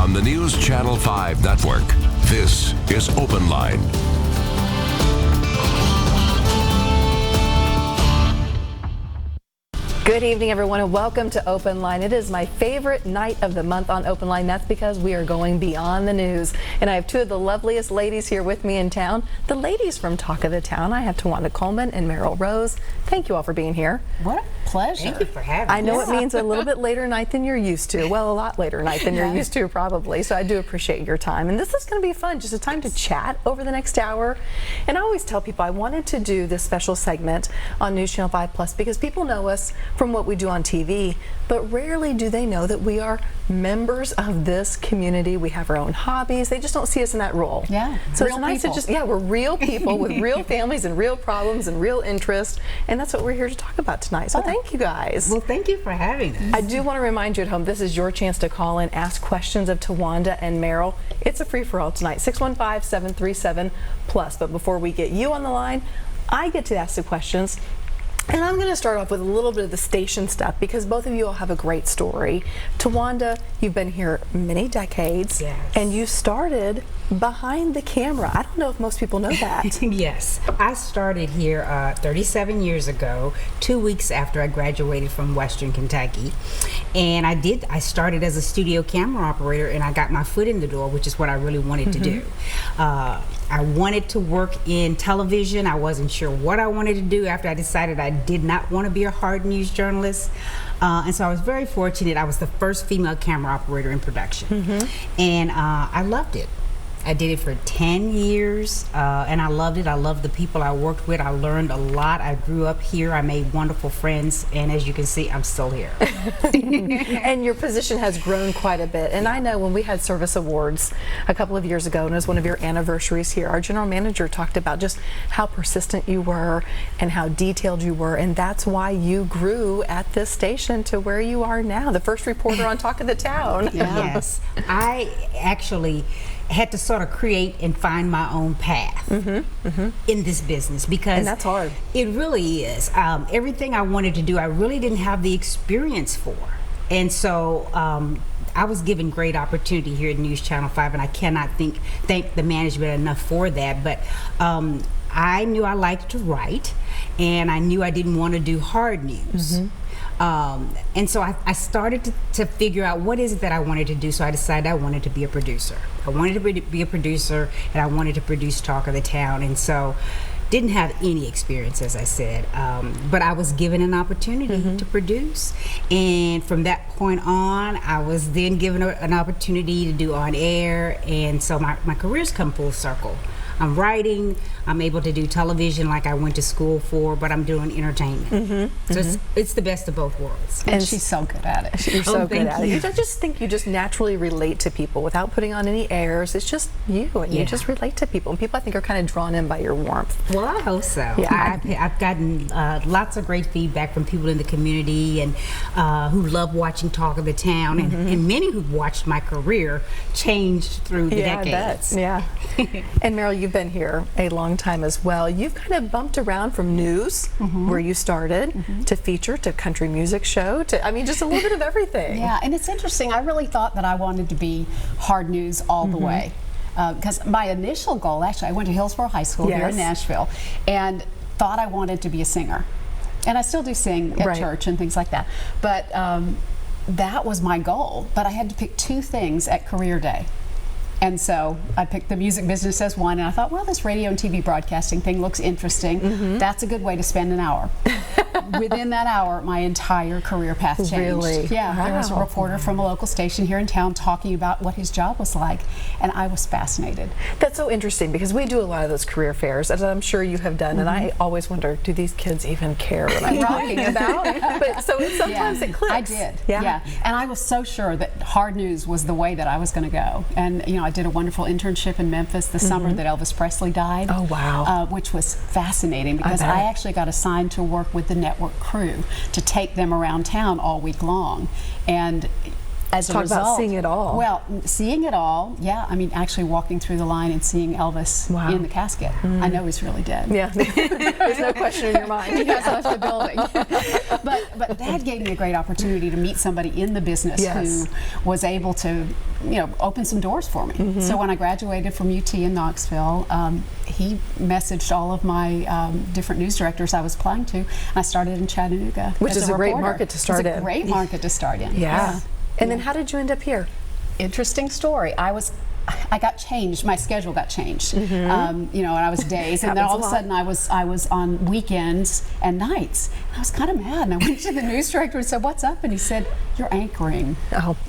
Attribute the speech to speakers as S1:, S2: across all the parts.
S1: on the News Channel 5 network. This is OpenLine.
S2: Good evening, everyone, and welcome to OpenLine. It is my favorite night of the month on OpenLine. That's because we are going beyond the news. And I have two of the loveliest ladies here with me in town. The ladies from Talk of the Town. I have Tuwanda Coleman and Meryl Rose. Thank you all for being here.
S3: What a pleasure.
S4: Thank you for having
S2: I know it means a little bit later night than you're used to. Well, a lot later night than you're used to, probably. So I do appreciate your time. And this is going to be fun, just a time to chat over the next hour. And I always tell people I wanted to do this special segment on News Channel 5 Plus because people know us from what we do on TV, but rarely do they know that we are members of this community. We have our own hobbies. They just don't see us in that role.
S3: Yeah.
S2: So it's nice to just, we're real people with real families and real problems and real interests. And that's what we're here to talk about tonight. So thank you guys.
S4: Well, thank you for having us.
S2: I do want to remind you at home, this is your chance to call in, ask questions of Tuwanda and Meryl. It's a free-for-all tonight, 615-737-PLUS. But before we get you on the line, I get to ask the questions. And I'm going to start off with a little bit of the station stuff because both of you all have a great story. Tuwanda, you've been here many decades, and you started behind the camera. I don't know if most people know that.
S4: Yes. I started here 37 years ago, 2 weeks after I graduated from Western Kentucky. And I started as a studio camera operator, and I got my foot in the door, which is what I really wanted to do. I wanted to work in television. I wasn't sure what I wanted to do after I decided I did not want to be a hard news journalist. And so I was very fortunate. I was the first female camera operator in production. And I loved it. I did it for 10 years, and I loved it. I loved the people I worked with. I learned a lot. I grew up here. I made wonderful friends, and as you can see, I'm still here.
S2: And your position has grown quite a bit. And I know when we had service awards a couple of years ago, and it was one of your anniversaries here, our general manager talked about just how persistent you were and how detailed you were, and that's why you grew at this station to where you are now, the first reporter on Talk of the Town.
S4: Yes. I actually had to sort of create and find my own path in this business because
S2: and that's hard.
S4: It really is. Everything I wanted to do, I really didn't have the experience for, and so I was given great opportunity here at News Channel 5, and I cannot thank the management enough for that. But I knew I liked to write, and I knew I didn't want to do hard news. And so I started to figure out what is it that I wanted to do. So I decided I wanted to be a producer. I wanted to be a producer, and I wanted to produce Talk of the Town. And so didn't have any experience, as I said, but I was given an opportunity to produce. And from that point on, I was then given an opportunity to do on air. And so my career's come full circle. I'm writing, I'm able to do television like I went to school for, but I'm doing entertainment. So it's the best of both worlds.
S3: And she's so good at it.
S2: You're so good at it. I just think you just naturally relate to people without putting on any airs. It's just you, and you just relate to people. And people, I think, are kind of drawn in by your warmth.
S4: Well, I hope so.
S2: Yeah,
S4: I've gotten lots of great feedback from people in the community and who love watching Talk of the Town, and many who've watched my career change through the decades.
S2: Yeah. And Meryl, you've been here a long time as well. You've kind of bumped around from news, where you started, to feature, to country music show, to, I mean, just a little bit of everything.
S3: Yeah, and it's interesting. I really thought that I wanted to be hard news all the way. Because my initial goal, actually, I went to Hillsborough High School here in Nashville, and thought I wanted to be a singer. And I still do sing at church and things like that. But that was my goal. But I had to pick two things at career day. And so I picked the music business as one, and I thought, well, this radio and TV broadcasting thing looks interesting. That's a good way to spend an hour. Within that hour, my entire career path changed.
S2: Really?
S3: Yeah, there was a reporter from a local station here in town talking about what his job was like, and I was fascinated.
S2: That's so interesting because we do a lot of those career fairs, as I'm sure you have done, and I always wonder, do these kids even care what I'm talking about? But so sometimes it clicks.
S3: I did. Yeah. And I was so sure that hard news was the way that I was going to go. And you know, I did a wonderful internship in Memphis the summer that Elvis Presley died.
S2: Oh, wow.
S3: Which was fascinating because I actually got assigned to work with the network crew to take them around town all week long. And as a
S2: Talk
S3: result,
S2: about seeing it all.
S3: Well, seeing it all, yeah. I mean, actually walking through the line and seeing Elvis in the casket. I know he's really dead.
S2: Yeah, there's no question in your mind.
S3: He has left the building. but that gave me a great opportunity to meet somebody in the business who was able to, open some doors for me. So when I graduated from UT in Knoxville, he messaged all of my different news directors I was applying to, and I started in Chattanooga.
S2: Which
S3: as
S2: is a great
S3: reporter.
S2: market to start in.
S3: It's a great market to start in.
S2: Yeah. And then how did you end up here?
S3: Interesting story. I got changed. My schedule got changed. And I was days, and then all of a sudden I was on weekends and nights. And I was kind of mad, and I went to the news director and said, "What's up?" And he said, "You're anchoring,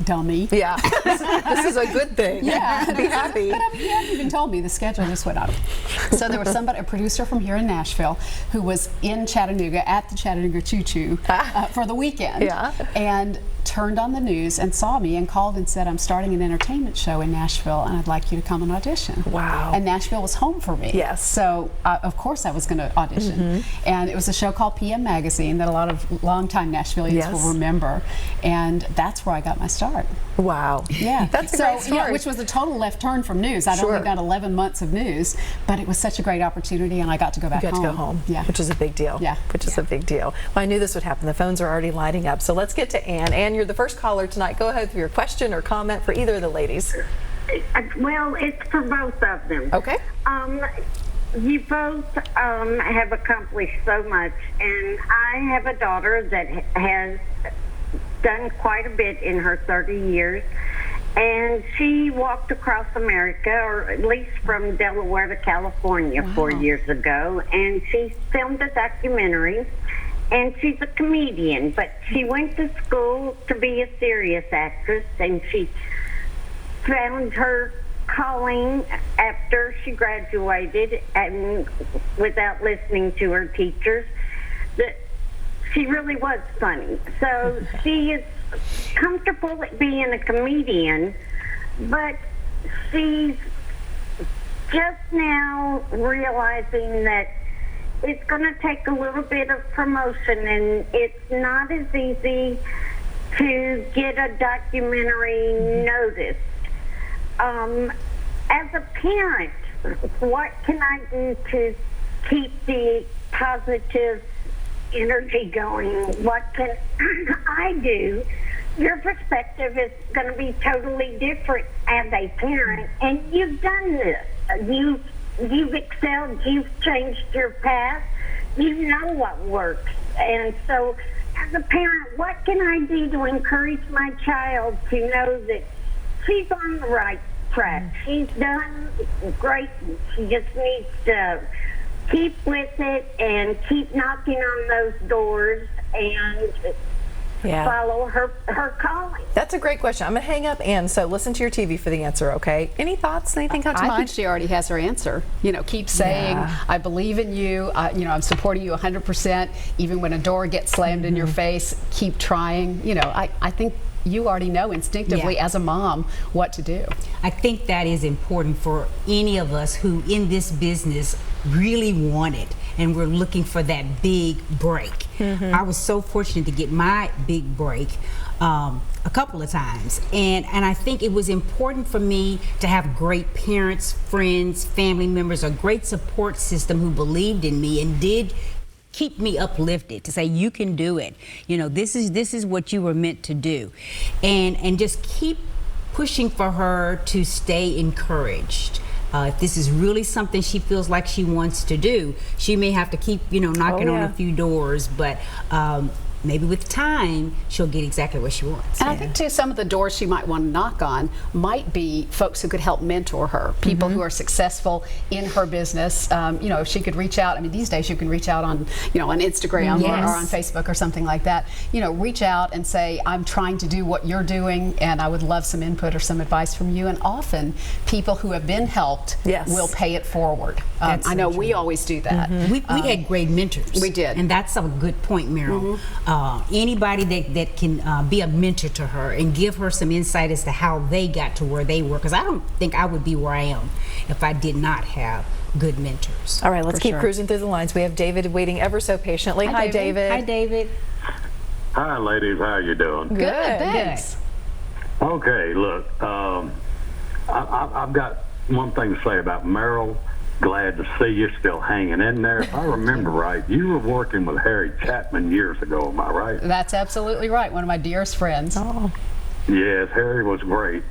S3: dummy."
S2: Yeah, this is a good thing.
S3: Yeah,
S2: be happy.
S3: But he hadn't even told me. The schedule just went up. So there was a producer from here in Nashville, who was in Chattanooga at the Chattanooga Choo Choo for the weekend.
S2: Yeah.
S3: And turned on the news and saw me and called and said, "I'm starting an entertainment show in Nashville, and I'd like you to come and audition."
S2: Wow.
S3: And Nashville was home for me.
S2: Yes.
S3: So of course I was going to audition. And it was a show called PM Magazine that a lot of longtime Nashvilleians will remember, and that's where I got my start.
S2: Wow.
S3: Yeah.
S2: That's a great story.
S3: Yeah, which was a total left turn from news. I'd only done 11 months of news, but it was such a great opportunity, and I got to go back home.
S2: You got to go home,
S3: yeah.
S2: which is a big deal.
S3: Yeah.
S2: Which is a big deal. Well, I knew this would happen. The phones are already lighting up. So let's get to Ann. Ann, you're the first caller tonight. Go ahead with your question or comment for either of the ladies.
S5: Well, it's for both of them.
S2: Okay.
S5: You both have accomplished so much, and I have a daughter that has done quite a bit in her 30 years, and she walked across America, or at least from Delaware to California 4 years ago, and she filmed a documentary, and she's a comedian, but she went to school to be a serious actress, and she found her calling after she graduated, and without listening to her teachers, that she really was funny. So she is comfortable at being a comedian, but she's just now realizing that it's going to take a little bit of promotion, and it's not as easy to get a documentary noticed. As a parent, what can I do to keep the positive energy going? What can I do? Your perspective is going to be totally different as a parent, and you've done this. You've excelled. You've changed your path. You know what works. And so, as a parent, what can I do to encourage my child to know that she's on the right track? She's done great. She just needs to keep with it and keep knocking on those doors and follow her calling.
S2: That's a great question. I'm going to hang up, Ann, so listen to your TV for the answer, okay? Any thoughts? Anything come to mind?
S3: I think she already has her answer. Keep saying, "I believe in you. I'm supporting you 100%. Even when a door gets slammed in your face, keep trying." I think you already know instinctively as a mom what to do.
S4: I think that is important for any of us who in this business really want it, and we're looking for that big break. I was so fortunate to get my big break a couple of times, and I think it was important for me to have great parents, friends, family members, a great support system who believed in me and did keep me uplifted to say, "You can do it. This is what you were meant to do," and just keep pushing for her to stay encouraged. If this is really something she feels like she wants to do, she may have to keep knocking on a few doors, but maybe with time she'll get exactly what she wants.
S3: And I think too, some of the doors she might want to knock on might be folks who could help mentor her, people who are successful in her business. If she could reach out, these days you can reach out on on Instagram or on Facebook or something like that. Reach out and say, "I'm trying to do what you're doing, and I would love some input or some advice from you." And often people who have been helped will pay it forward. I know we always do that.
S4: We had great mentors.
S3: We did.
S4: And that's a good point, Meryl. Anybody that can be a mentor to her and give her some insight as to how they got to where they were, because I don't think I would be where I am if I did not have good mentors.
S2: All right, let's keep cruising through the lines. We have David waiting ever so patiently. Hi, David.
S4: Hi, David.
S6: Hi, ladies. How you doing?
S3: Good, thanks.
S6: Okay, look, I've got one thing to say about Meryl. Glad to see you still hanging in there. If I remember right, you were working with Harry Chapman years ago, am I right?
S3: That's absolutely right. One of my dearest friends.
S2: Oh.
S6: Yes, Harry was great.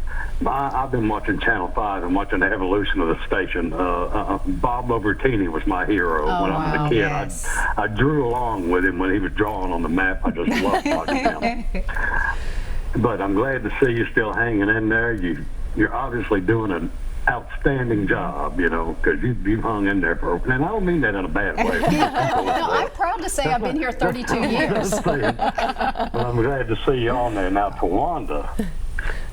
S6: I've been watching Channel 5 and watching the evolution of the station. Bob Overtini was my hero when I was a kid.
S4: Yes.
S6: I drew along with him when he was drawing on the map. I just loved watching him. But I'm glad to see you still hanging in there. You're obviously doing an outstanding job, you know, because you've hung in there for, and I don't mean that in a bad way.
S3: No, I'm proud to say I've been here 32 years.
S6: But I'm glad to see you on there. Now, Tuwanda,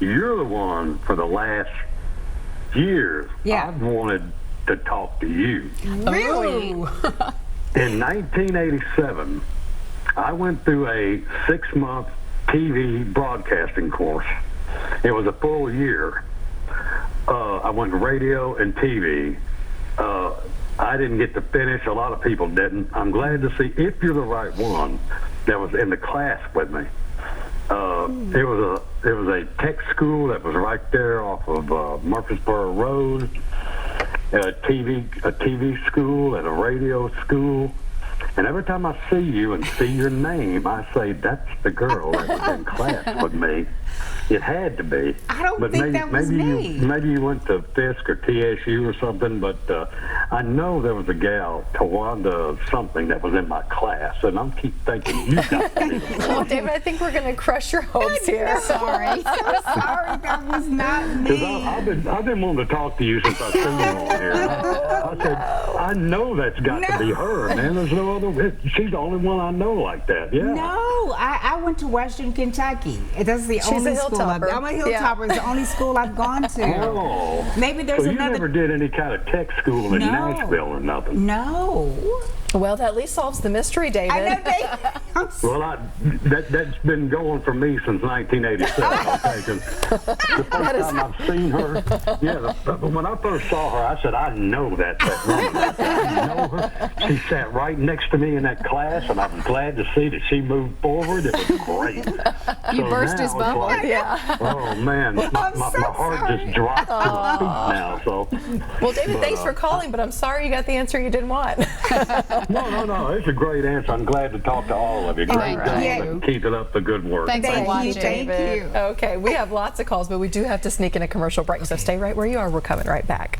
S6: you're the one for the last years I've wanted to talk to you.
S4: Really?
S6: In 1987, I went through a 6-month TV broadcasting course. It was a full year. I went to radio and TV. I didn't get to finish. A lot of people didn't. I'm glad to see If You're the Right One that was in the class with me. It was a tech school that was right there off of Murfreesboro Road. A TV school and a radio school. And every time I see you and see your name, I say, that's the girl that was in class with me. It had to be.
S4: I don't think that was me.
S6: Maybe you went to Fisk or TSU or something, but I know there was a gal, Tuwanda something, that was in my class, and I'm keep thinking you got to be the one.
S2: Well, David, I think we're going to crush your hopes here.
S3: Sorry.
S4: So sorry, that was not me.
S6: Because I've been wanting to talk to you since I've seen you on here. I said, I know that's got to be her, man. There's no other. She's the only one I know like that. Yeah.
S4: No, I went to Western Kentucky. That's the only school I'm a hilltopper.
S2: Yeah.
S4: It's the only school I've gone to.
S6: Oh.
S4: Maybe there's
S6: So you
S4: another.
S6: never did any kind of tech school in Nashville or nothing?
S4: No.
S2: Well, that at least solves the mystery, David.
S4: I know, Dave.
S6: Well, that's been going for me since 1987. Okay, 'cause the first time I've seen her, when I first saw her, I said, I know that woman. I know her. She sat right next to me in that class, and I'm glad to see that she moved forward. It was great.
S3: You
S6: So
S3: burst
S6: now
S3: his
S6: it's
S3: bubble.
S6: like, oh man, my heart just dropped to its feet now. So,
S2: Well, David, thanks for calling, but I'm sorry you got the answer you didn't want.
S6: no, it's a great answer. I'm glad to talk to all of you. Great
S3: Thank
S6: job,
S3: you.
S6: and keep it up the good work.
S3: Thanks for
S4: Thank
S3: watching.
S4: you. Thank you.
S2: Okay, we have lots of calls, but we do have to sneak in a commercial break, so stay right where you are. We're coming right back.